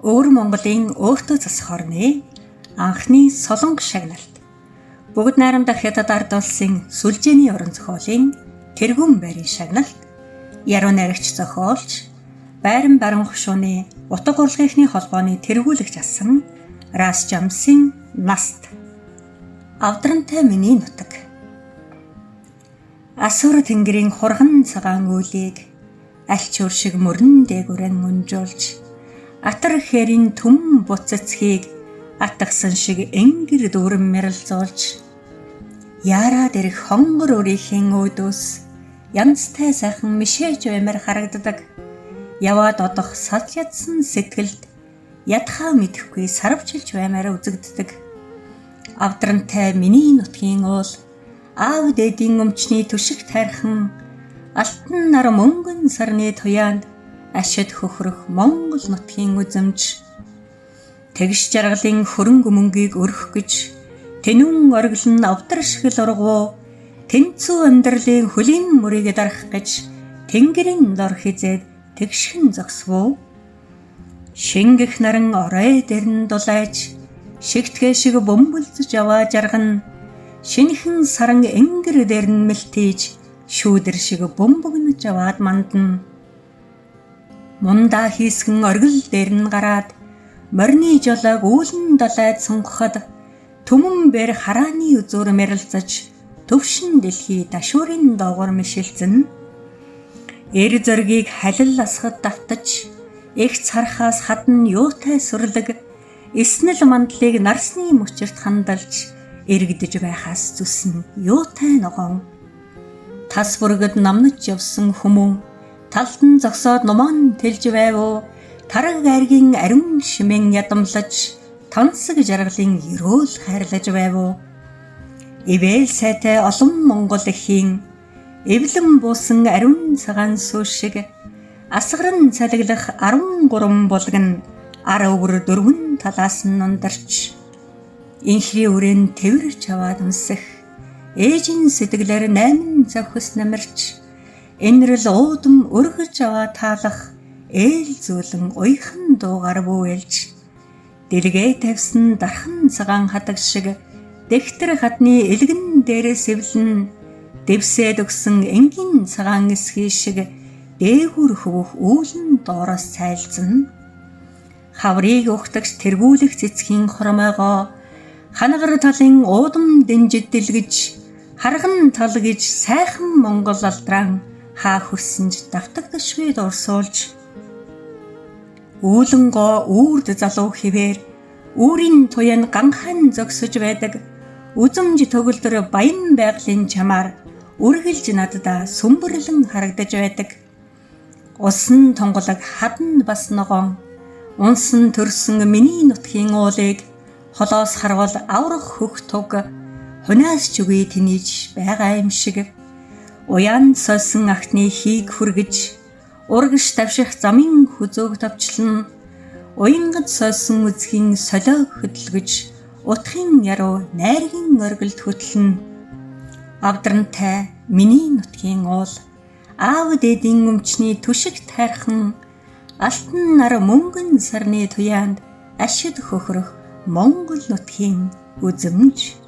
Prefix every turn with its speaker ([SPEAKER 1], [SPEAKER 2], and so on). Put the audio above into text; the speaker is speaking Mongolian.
[SPEAKER 1] Өвөр Монголын өөртөө засах орны анхны солонго шагналт. Бүгд найрамдах Хятад ард улсын сүлжээний орон зохиолын тэргүүн байрын шагналт. Яруу найрагч зохиолч, Байран баруун хушууны утга урлагийнхны холбооны тэргүүлэгч асан Рас Жамсын наст. Авдрантай миний нутаг. Асуур тэнгэрийн хурган цагаан үйлийг альчуур шиг мөрөн дээгүрэн унжуулж, атар хэрийн түмэн буцацхийг атгсан шиг энгэр дүүрэн мэрэлзуулж, яарад ирэх хонгор өрийнхин өөдөөс янзтай сайхан мишээж баймар харагддаг. Яваад одох сад ядсан сэтгэлд ядхаа мэдэхгүй сарвчилж баймаар үзэгддэг. Авдрантай миний нутгийн уул аав дээдийн өмчний түшиг тайрхан алтан нар мөнгөн сарны туяанд ашид хөхрөх Монгол нутгийн үзэмж. Тэгш жаргалын хөрөнгө мөнгийг өрөх гэж тэнүүн оргилн авдар шигэл ургуу тэнцүү амьдралын хөлийн мөрийг дарах гэж тэнгэрийн дор хизээд тэгшхэн зогсвоо. Шингэх наран орой дэрн дулайж шигтгэ шиг бөмбөлзөж яваа жарган шинхэн саран энгэр дэрн мэлтийж шүүдэр шиг бөмбөгнөж аваад мандан. Мундаа хийсгэн оргил дэрн гараад морины жолоог үүлэн далайд сунгахад түмэн бэр харааны үзүүр мэрэлцэж төвшин дэлхий дашуурын доогоор мишэлцэн. Эр зөргийг халил асгад давтаж их цархаас хадна юутай сүрлэг эснэл мандлыг нарсны мөчөрт хандалж эргэж байхаас зүснэ юутай ногоон. Тас бүргэд намнаж явсан хүмүүн талд нь зогсоод номон тэлж байвуу тараг айргийн ариун шимэн ядамлаж тансаг жаргалын ерөөл хайрлаж байвуу. Ивэл сайтай олон Монгол эхийн эвлэн буусан ариун цагаан сүү шиг асгаран цалиглах 13 булган ар өвөр дөрвөн талаас нь нундарч инхри өрөөнд тэрч аваад өмсөх ээжийн сэтгэлээр 8 завхс намарч энэрл уудам өргөж аваа таалах ээл зүүлэн уйхан дуугаар бүүэлж дэлгээ тавьсан дархан цагаан хадаг шиг дэгтэр хадны элгэн дээрээс эвлэн дэвсээд өгсөн энгийн цагаан эсхий шиг дээгүр хөвөх үүлэн доороос цайлзан. Хаврыг ухтагч тэргүүлэх цэцгийн хормойгоо ханагар талын уудам дэнжид дэлгэж харган тал гэж сайхан Монгол алдран хаа хүссэнж давтагдашгүй дурсуулж. Үүлэнгоо үрд залуу хിവэр үүрийн туян ганхан зогсож байдаг. Үзэмж төгөлдөр баян байгалийн чамаар үргэлж надад сүмбэрлэн харагдаж байдаг. Усан тонголог хадна бас ногоон унсан төрсөн миний нутгийн уулыг холоос харвал аврах хөх туг хунаас ч үгүй тэнийж байгаа юм шиг. Уян сойсон ахны хийг хүргэж урагш тавших замын хүзөөг товчлон уянгад сойсон үзхийн солиог хөдөлгөж утгын яруу найргийн оргилд хөтлөн. Авдрантай миний нутгийн уул аав дээдийн өмчний түшиг тайрхан алтан нар мөнгөн сарны туяанд ашид хөхрөх Монгол нутгийн үзэмж.